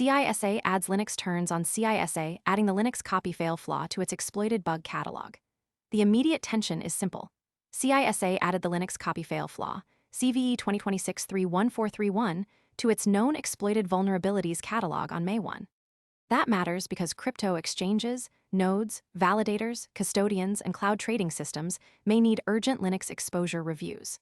CISA adds Linux turns on CISA, adding the Linux copy-fail flaw to its exploited bug catalog. The immediate tension is simple. CISA added the Linux copy-fail flaw, CVE 2026-31431, to its Known Exploited Vulnerabilities catalog on May 1. That matters because crypto exchanges, nodes, validators, custodians, and cloud trading systems may need urgent Linux exposure reviews.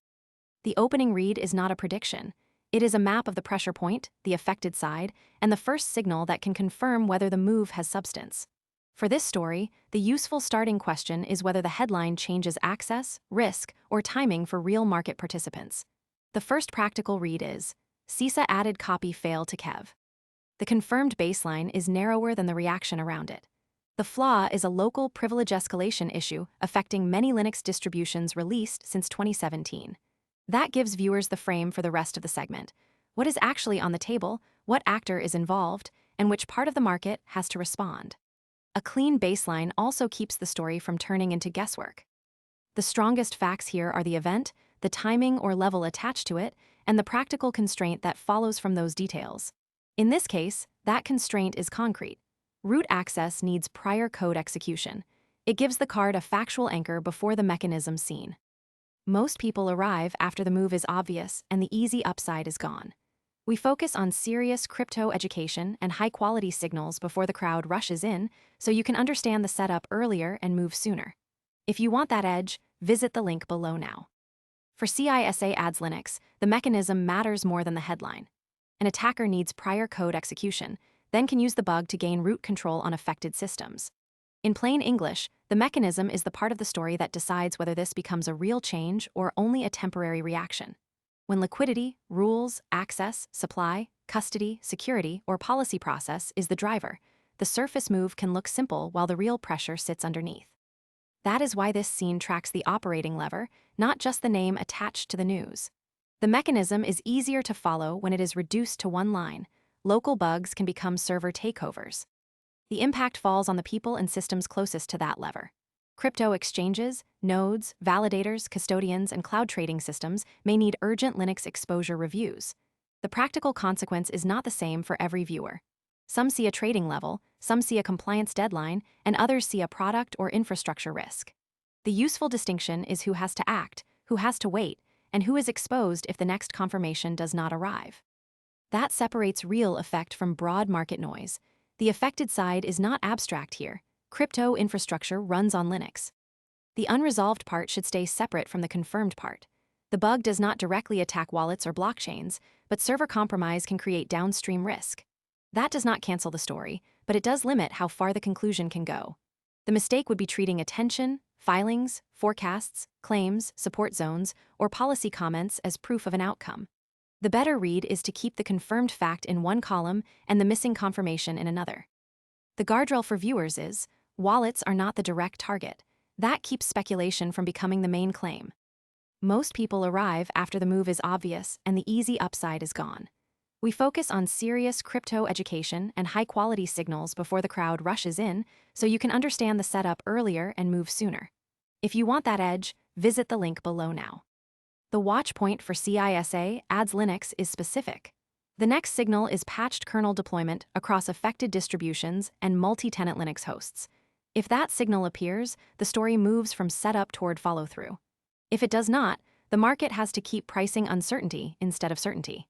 The opening read is not a prediction. It is a map of the pressure point, the affected side, and the first signal that can confirm whether the move has substance. For this story, the useful starting question is whether the headline changes access, risk, or timing for real market participants. The first practical read is, CISA added copy fail to KEV. The confirmed baseline is narrower than the reaction around it. The flaw is a local privilege escalation issue affecting many Linux distributions released since 2017. That gives viewers the frame for the rest of the segment. What is actually on the table, what actor is involved, and which part of the market has to respond. A clean baseline also keeps the story from turning into guesswork. The strongest facts here are the event, the timing or level attached to it, and the practical constraint that follows from those details. In this case, that constraint is concrete. Root access needs prior code execution. It gives the card a factual anchor before the mechanism seen. Most people arrive after the move is obvious and the easy upside is gone. We focus on serious crypto education and high-quality signals before the crowd rushes in, so you can understand the setup earlier and move sooner. If you want that edge, visit the link below now. For CISA adds Linux, the mechanism matters more than the headline. An attacker needs prior code execution, then can use the bug to gain root control on affected systems. In plain English, the mechanism is the part of the story that decides whether this becomes a real change or only a temporary reaction. When liquidity, rules, access, supply, custody, security, or policy process is the driver, the surface move can look simple while the real pressure sits underneath. That is why this scene tracks the operating lever, not just the name attached to the news. The mechanism is easier to follow when it is reduced to one line. Local bugs can become server takeovers. The impact falls on the people and systems closest to that lever. Crypto exchanges, nodes, validators, custodians, and cloud trading systems may need urgent Linux exposure reviews. The practical consequence is not the same for every viewer. Some see a trading level, some see a compliance deadline, and others see a product or infrastructure risk. The useful distinction is who has to act, who has to wait, and who is exposed if the next confirmation does not arrive. That separates real effect from broad market noise. The affected side is not abstract here. Crypto infrastructure runs on Linux. The unresolved part should stay separate from the confirmed part. The bug does not directly attack wallets or blockchains, but server compromise can create downstream risk. That does not cancel the story, but it does limit how far the conclusion can go. The mistake would be treating attention, filings, forecasts, claims, support zones, or policy comments as proof of an outcome. The better read is to keep the confirmed fact in one column and the missing confirmation in another. The guardrail for viewers is, wallets are not the direct target. That keeps speculation from becoming the main claim. Most people arrive after the move is obvious and the easy upside is gone. We focus on serious crypto education and high-quality signals before the crowd rushes in, so you can understand the setup earlier and move sooner. If you want that edge, visit the link below now. The watch point for CISA adds Linux is specific. The next signal is patched kernel deployment across affected distributions and multi-tenant Linux hosts. If that signal appears, the story moves from setup toward follow-through. If it does not, the market has to keep pricing uncertainty instead of certainty.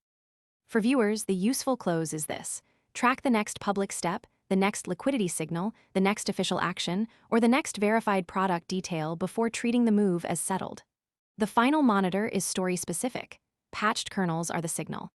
For viewers, the useful close is this. Track the next public step, the next liquidity signal, the next official action, or the next verified product detail before treating the move as settled. The final monitor is story-specific. Patched kernels are the signal.